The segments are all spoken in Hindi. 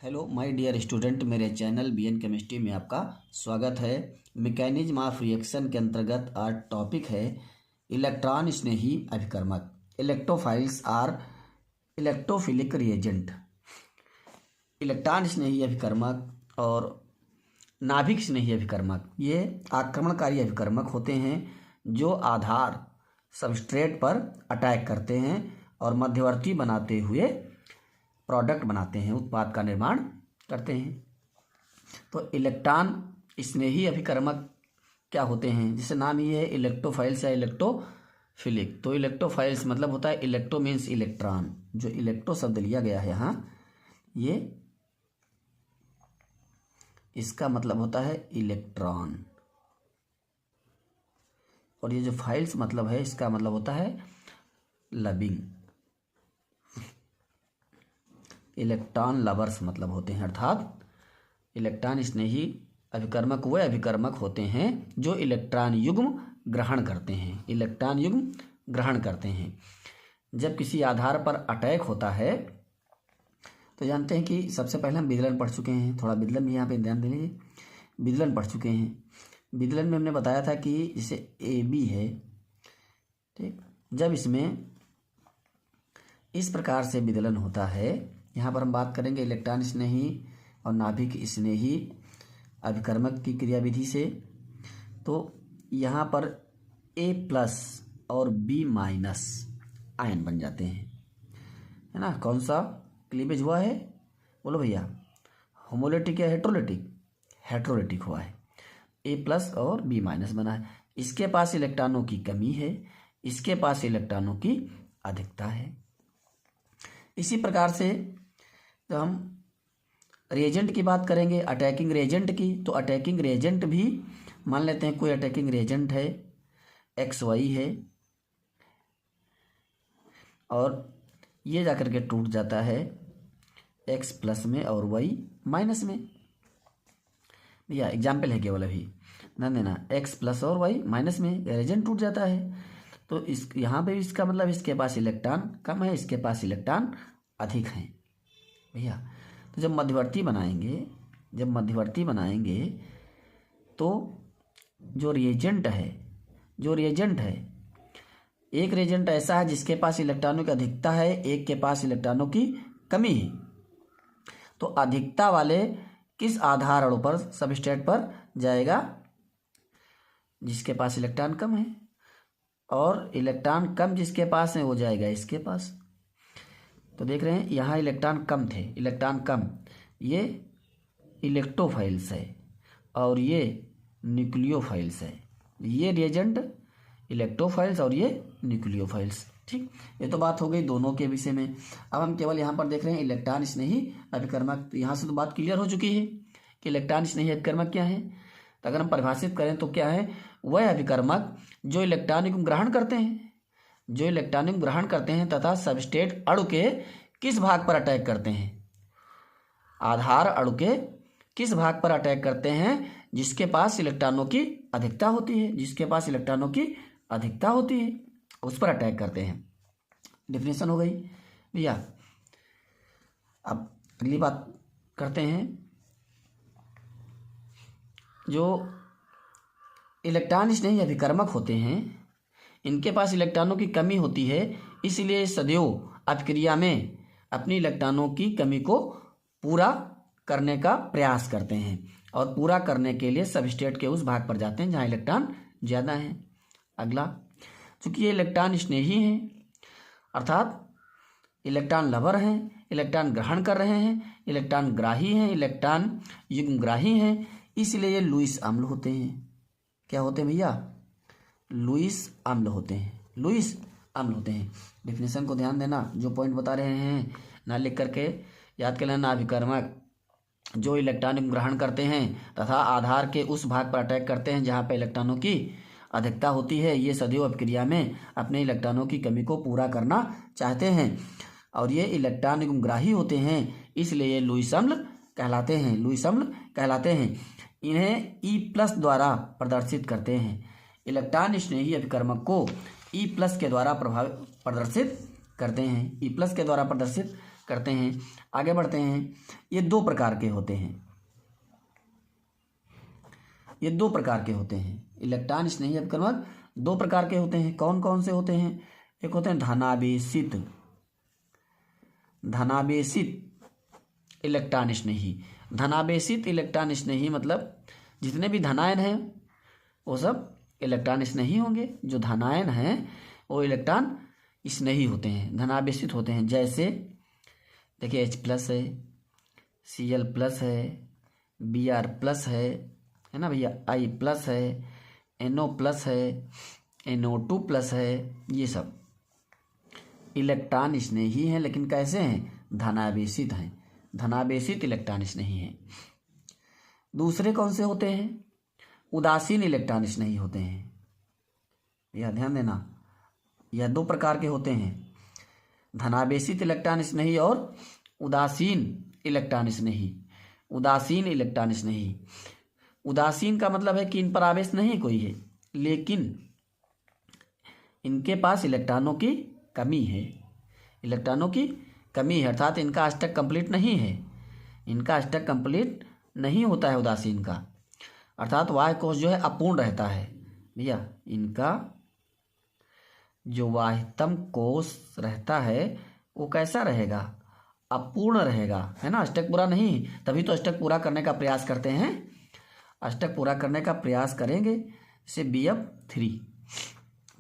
हेलो माय डियर स्टूडेंट, मेरे चैनल बीएन केमिस्ट्री में आपका स्वागत है। मैकेनिज्म ऑफ रिएक्शन के अंतर्गत आज टॉपिक है इलेक्ट्रॉन स्नेही अभिकर्मक। Electrophiles or electrophilic reagent. Electron स्नेही अभिकर्मक और नाभिक स्नेही अभिकर्मक ये आक्रमणकारी अभिकर्मक होते हैं जो आधार सबस्ट्रेट पर अटैक करते हैं और मध्यवर्ती बनाते हुए प्रोडक्ट बनाते हैं, उत्पाद का निर्माण करते हैं। तो इलेक्ट्रॉन स्नेही अभिकर्मक क्या होते हैं, जैसे नाम ही है इलेक्ट्रोफाइल्स या इलेक्ट्रोफिलिक। तो इलेक्ट्रोफाइल्स मतलब होता है इलेक्ट्रो मीन्स इलेक्ट्रॉन, जो इलेक्ट्रो शब्द लिया गया है यहाँ, ये इसका मतलब होता है इलेक्ट्रॉन। और ये जो फाइल्स मतलब है, इसका मतलब होता है लविंग। इलेक्ट्रॉन लवर्स मतलब होते हैं, अर्थात इलेक्ट्रॉन स्नेही अभिकर्मक वे अभिकर्मक होते हैं जो इलेक्ट्रॉन युग्म ग्रहण करते हैं। इलेक्ट्रॉन युग्म ग्रहण करते हैं। जब किसी आधार पर अटैक होता है तो जानते हैं कि सबसे पहले हम विदलन पढ़ चुके हैं, थोड़ा विदलन भी यहाँ पे ध्यान दे लीजिए। विदलन पढ़ चुके हैं। विदलन में हमने बताया था कि जैसे ए बी है, ठीक, जब इसमें इस प्रकार से विदलन होता है, यहाँ पर हम बात करेंगे इलेक्ट्रॉन स्नेही और नाभिक स्नेही अभिकर्मक की क्रियाविधि से। तो यहाँ पर A+ और B- आयन बन जाते हैं, है ना। कौन सा क्लीवेज हुआ है, बोलो भैया, होमोलिटिक या हेट्रोलिटिक? हेट्रोलिटिक हुआ है। A+ और B- बना है। इसके पास इलेक्ट्रॉनों की कमी है, इसके पास इलेक्ट्रॉनों की अधिकता है। इसी प्रकार से जब हम रिएजेंट की बात करेंगे, अटैकिंग रिएजेंट की, तो अटैकिंग रिएजेंट भी मान लेते हैं कोई अटैकिंग रिएजेंट है, XY है, और ये जाकर के टूट जाता है X+ में और Y- में। भैया एग्जाम्पल है केवल, अभी ध्यान देना, X+ और Y- में रिएजेंट टूट जाता है। तो इस यहाँ पे इसका मतलब इसके पास इलेक्ट्रॉन कम है, इसके पास इलेक्ट्रॉन अधिक हैं भैया। तो जब मध्यवर्ती बनाएंगे तो जो रिएजेंट है, एक रिएजेंट ऐसा है जिसके पास इलेक्ट्रॉनों की अधिकता है, एक के पास इलेक्ट्रॉनों की कमी है। तो अधिकता वाले किस आधार अणु पर, सबस्ट्रेट पर जाएगा? जिसके पास इलेक्ट्रॉन कम है। और इलेक्ट्रॉन कम जिसके पास है वो जाएगा इसके पास। तो देख रहे हैं यहाँ इलेक्ट्रॉन कम थे, इलेक्ट्रॉन कम, ये इलेक्ट्रोफाइल्स है और ये न्यूक्लियोफाइल्स है। ये रिएजेंट इलेक्ट्रोफाइल्स और ये न्यूक्लियोफाइल्स, ठीक। ये तो बात हो गई दोनों के विषय में। अब हम केवल यहाँ पर देख रहे हैं इलेक्ट्रॉन स्नेही अभिकर्मक। तो यहाँ से तो बात क्लियर हो चुकी है कि इलेक्ट्रॉन स्नेही अभिकर्मक क्या है। तो अगर हम परिभाषित करें तो क्या है, वह अभिकर्मक जो इलेक्ट्रॉन को ग्रहण करते हैं, तथा सबस्ट्रेट अणु के किस भाग पर अटैक करते हैं? आधार अणु के किस भाग पर अटैक करते हैं? जिसके पास इलेक्ट्रॉनों की अधिकता होती है, उस पर अटैक करते हैं। डेफिनेशन हो गई भैया। अब अगली बात करते हैं, जो इलेक्ट्रॉन स्नेही अभिकर्मक होते हैं, इनके पास इलेक्ट्रॉनों की कमी होती है, इसलिए सदैव अभिक्रिया में अपनी इलेक्ट्रॉनों की कमी को पूरा करने का प्रयास करते हैं और पूरा करने के लिए सबस्ट्रेट के उस भाग पर जाते हैं जहां इलेक्ट्रॉन ज़्यादा है। अगला, चूंकि ये इलेक्ट्रॉन स्नेही हैं, अर्थात इलेक्ट्रॉन लवर हैं, इलेक्ट्रॉन ग्रहण कर रहे हैं, इलेक्ट्रॉन ग्राही हैं, इलेक्ट्रॉन युग्मग्राही हैं, इसलिए ये लुईस अम्ल होते हैं। क्या होते हैं भैया? लुईस अम्ल होते हैं। डेफिनेशन को ध्यान देना, जो पॉइंट बता रहे हैं ना लिख करके याद कर लेना। अभिकर्मक जो इलेक्ट्रॉन ग्रहण करते हैं तथा आधार के उस भाग पर अटैक करते हैं जहां पर इलेक्ट्रॉनों की अधिकता होती है, ये सदैव अभिक्रिया में अपने इलेक्ट्रॉनों की कमी को पूरा करना चाहते हैं और ये इलेक्ट्रॉन ग्राही होते हैं, इसलिए ये लुईस अम्ल कहलाते हैं। इन्हें E+ द्वारा प्रदर्शित करते हैं। इलेक्ट्रॉन स्नेही अभिकर्मक को E+ के द्वारा प्रदर्शित करते हैं। E+ के द्वारा प्रदर्शित करते हैं। आगे बढ़ते हैं। ये दो प्रकार के होते हैं, ये दो प्रकार के होते हैं। इलेक्ट्रॉन स्नेही अभिकर्मक दो प्रकार के होते हैं। कौन कौन से होते हैं? एक होते हैं धनावेशित, धनावेशित इलेक्ट्रॉन स्नेही। धनावेशित इलेक्ट्रॉन स्नेही मतलब जितने भी धनायन हैं वो सब इलेक्ट्रॉन स्नेही होंगे। जो धनायन हैं वो इलेक्ट्रॉन स्नेही होते हैं, धनावेशित होते हैं। जैसे देखिए H+ है, Cl+ है, Br+ है ना भैया, I+ है, NO+ है, NO2+ है। ये सब इलेक्ट्रॉन स्नेही हैं, लेकिन कैसे हैं? धनावेशित हैं, धनावेशित इलेक्ट्रॉन स्नेही हैं। दूसरे कौन से होते हैं? उदासीन इलेक्ट्रॉन स्नेही होते हैं। यह ध्यान देना, यह दो प्रकार के होते हैं, धनावेशित इलेक्ट्रॉन स्नेही और उदासीन इलेक्ट्रॉन स्नेही। उदासीन इलेक्ट्रॉन स्नेही, उदासीन का मतलब है कि इन पर आवेश नहीं कोई है, लेकिन इनके पास इलेक्ट्रॉनों की कमी है, इलेक्ट्रॉनों की कमी है, अर्थात इनका अष्टक कंप्लीट नहीं है, इनका अष्टक कंप्लीट नहीं होता है उदासीन का, अर्थात बाह्य कोश जो है अपूर्ण रहता है भैया। इनका जो बाह्यतम कोश रहता है वो कैसा रहेगा? अपूर्ण रहेगा, है ना, अष्टक पूरा नहीं। तभी तो अष्टक पूरा करने का प्रयास करते हैं, अष्टक पूरा करने का प्रयास करेंगे। जैसे BF3,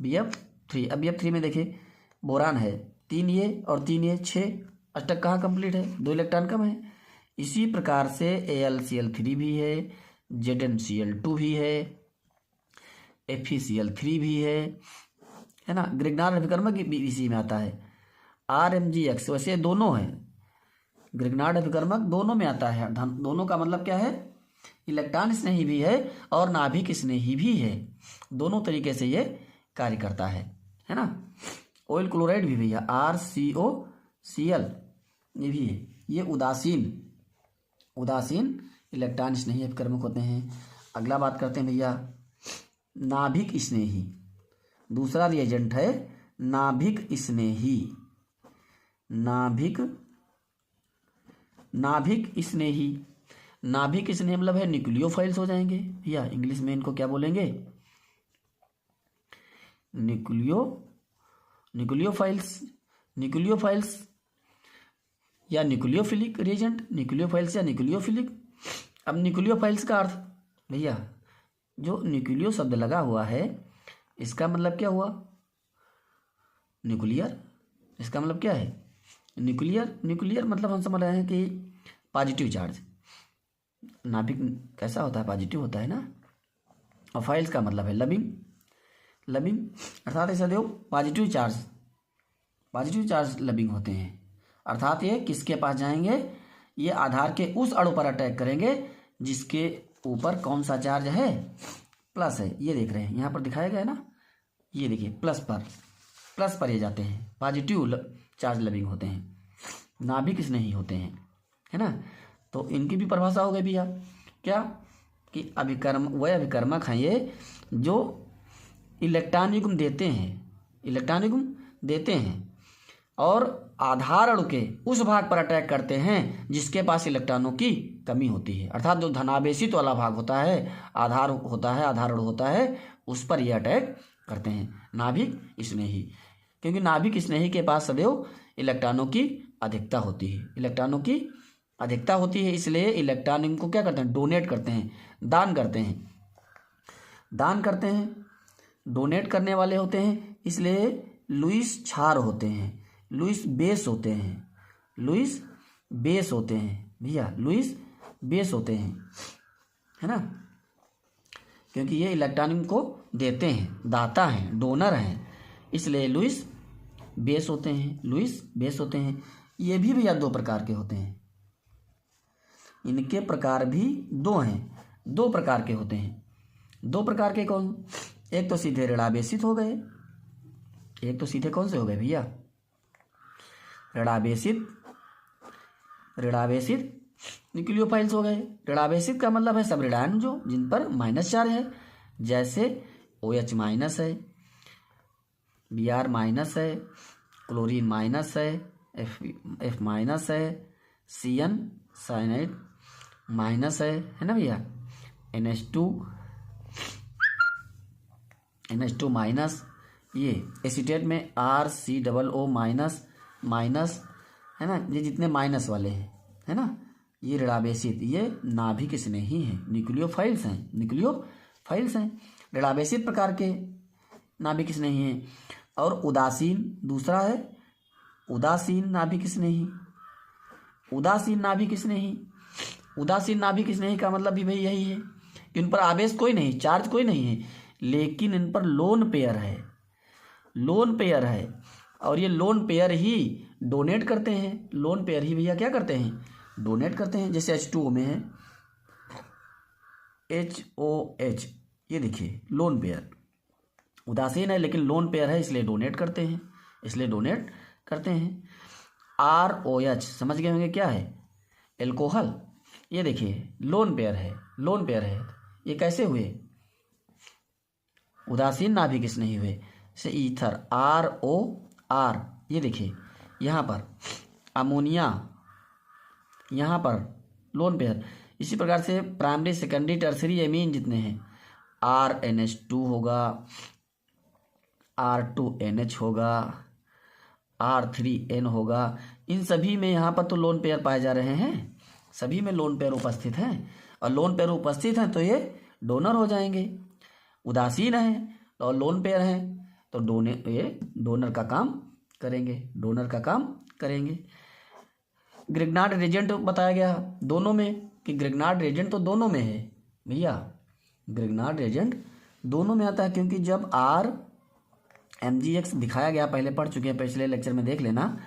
BF3। अब BF3 में देखिए बोरान है 3 ये और 3 ये 6, अष्टक कहाँ कंप्लीट है? 2 इलेक्ट्रॉन कम है। इसी प्रकार से AlCl3 भी है, ZnCl2 भी है, FeCl3 भी है ना। ग्रिग्नार्ड अभिकर्मक भी इसी में आता है। RMgX वैसे दोनों हैं, ग्रिग्नार्ड अभिकर्मक दोनों में आता है। दोनों का मतलब क्या है? इलेक्ट्रॉन स्नेही भी है और नाभिक स्नेही भी है, दोनों तरीके से ये कार्य करता है ना। ऑयल क्लोराइड भी भैया RCOCl ये भी है। ये उदासीन इलेक्ट्रॉन स्नेही अभिकर्मक होते हैं। अगला बात करते हैं भैया नाभिक स्नेही। दूसरा रिएजेंट है नाभिक स्नेही। नाभिक स्नेही, नाभिक स्नेही मतलब है न्यूक्लियोफाइल्स हो जाएंगे भैया। इंग्लिश में इनको क्या बोलेंगे? न्यूक्लियोफाइल्स या न्यूक्लियोफिलिक रिएजेंट, न्यूक्लियोफाइल्स या न्यूक्लियोफिलिक। अब न्यूक्लियोफाइल्स का अर्थ भैया, जो न्यूक्लियो शब्द लगा हुआ है इसका मतलब क्या हुआ? न्यूक्लियर। इसका मतलब क्या है? न्यूक्लियर मतलब हम समझ रहे हैं कि पॉजिटिव चार्ज। नाभिक कैसा होता है? पॉजिटिव होता है ना। और फाइल्स का मतलब है लबिंग, अर्थात ऐसा देखो पॉजिटिव चार्ज लबिंग होते हैं। अर्थात ये किसके पास जाएंगे? ये आधार के उस अणु पर अटैक करेंगे जिसके ऊपर कौन सा चार्ज है? प्लस है। ये देख रहे हैं यहाँ पर दिखाया गया है ना, ये देखिए प्लस पर ये जाते हैं, पॉजिटिव चार्ज लबिंग होते हैं, नाभिक स्नेही होते हैं, है ना। तो इनकी भी परिभाषा हो गई भैया क्या? कि वह अभिकर्मक हैं ये जो इलेक्ट्रॉन युग्म देते हैं और आधार अणु के उस भाग पर अटैक करते हैं जिसके पास इलेक्ट्रॉनों की कमी होती है। अर्थात जो धनावेशित वाला भाग होता है, आधार अणु होता है, उस पर ये अटैक करते हैं नाभिक स्नेही। क्योंकि नाभिक स्नेही के पास सदैव इलेक्ट्रॉनों की अधिकता होती है, इसलिए इलेक्ट्रॉन इनको क्या करते हैं? डोनेट करते हैं, दान करते हैं, डोनेट करने वाले होते हैं। इसलिए लुईस क्षार होते हैं, लुईस बेस होते हैं भैया, लुईस बेस होते हैं, है ना। क्योंकि ये इलेक्ट्रॉन को देते हैं, दाता हैं, डोनर हैं, इसलिए लुईस बेस होते हैं। ये भी भैया दो प्रकार के होते हैं। इनके प्रकार भी दो प्रकार के होते हैं। दो प्रकार के कौन? एक तो सीधे ऋणावेशित हो गए, एक तो सीधे कौन से हो गए भैया? ऋणावेशित न्यूक्लियोफाइल्स हो गए। ऋणावेशित का मतलब है सब ऋणायन जो जिन पर माइनस चार्ज है, जैसे OH- है, Br- है, क्लोरीन- है, F माइनस है, CN साइनाइड माइनस है ना भैया, NH2 माइनस, ये एसीटेट में RCOO माइनस माइनस है ना, ये जितने माइनस वाले हैं है ना, ये ऋणावेशित, ये नाभिक स्नेही हैं, न्यूक्लियोफाइल्स हैं, ऋणावेशित प्रकार के नाभिक स्नेही हैं। और उदासीन, दूसरा है उदासीन नाभिक स्नेही। उदासीन नाभिक स्नेही का मतलब भी भाई यही है कि उन पर आवेश कोई नहीं, चार्ज कोई नहीं है, लेकिन इन पर लोन पेयर है, और ये लोन पेयर ही डोनेट करते हैं। लोन पेयर ही भैया क्या करते हैं, डोनेट करते हैं। जैसे H2O में है HOH, ये देखिए लोन पेयर, उदासीन है लेकिन लोन पेयर है, इसलिए डोनेट करते हैं। ROH समझ गए होंगे क्या है, एल्कोहल। ये देखिए लोन पेयर है, ये कैसे हुए, उदासीन नाभिक स्नेही हुए। से ईथर ROR, ये देखिए यहाँ पर अमोनिया, यहाँ पर लोन पेयर। इसी प्रकार से प्राइमरी सेकेंडरी टर्सरी एमीन जितने हैं, RNH2 होगा, R2NH होगा, R3N होगा, इन सभी में यहाँ पर तो लोन पेयर पाए जा रहे हैं, सभी में लोन पेयर उपस्थित हैं, और लोन पेयर उपस्थित हैं तो ये डोनर हो जाएंगे। उदासीन है और लोन पेयर हैं तो ये डोनर का काम करेंगे। ग्रिग्नार्ड रिएजेंट बताया गया दोनों में, कि ग्रिग्नार्ड रिएजेंट तो दोनों में है भैया, ग्रिग्नार्ड रिएजेंट दोनों में आता है, क्योंकि जब RMgX दिखाया गया, पहले पढ़ चुके हैं, पिछले लेक्चर में देख लेना,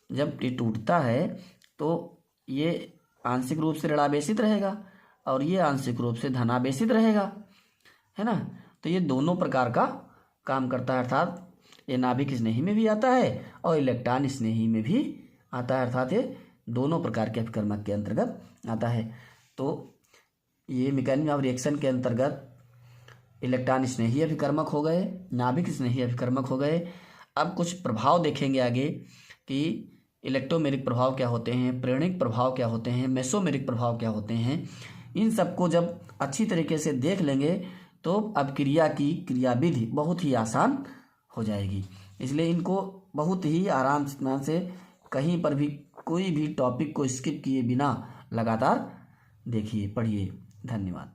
जब ये टूटता है तो ये आंशिक रूप से ऋणावेशित रहेगा और ये आंशिक रूप से धनावेशित रहेगा, है ना। तो ये दोनों प्रकार का काम करता है, अर्थात ये नाभिक स्नेही में भी आता है और इलेक्ट्रॉन स्नेही में भी आता है, अर्थात ये दोनों प्रकार के अभिकर्मक के अंतर्गत आता है। तो ये मैकेनिज्म ऑफ रिएक्शन के अंतर्गत इलेक्ट्रॉन स्नेही अभिकर्मक हो गए, नाभिक स्नेही अभिकर्मक हो गए। अब कुछ प्रभाव देखेंगे आगे कि इलेक्ट्रोमेरिक प्रभाव क्या होते हैं, प्रेरणिक प्रभाव क्या होते हैं, मेसोमेरिक प्रभाव क्या होते हैं। इन सबको जब अच्छी तरीके से देख लेंगे तो अब क्रिया की क्रियाविधि बहुत ही आसान हो जाएगी। इसलिए इनको बहुत ही आराम से कहीं पर भी कोई भी टॉपिक को स्किप किए बिना लगातार देखिए, पढ़िए। धन्यवाद।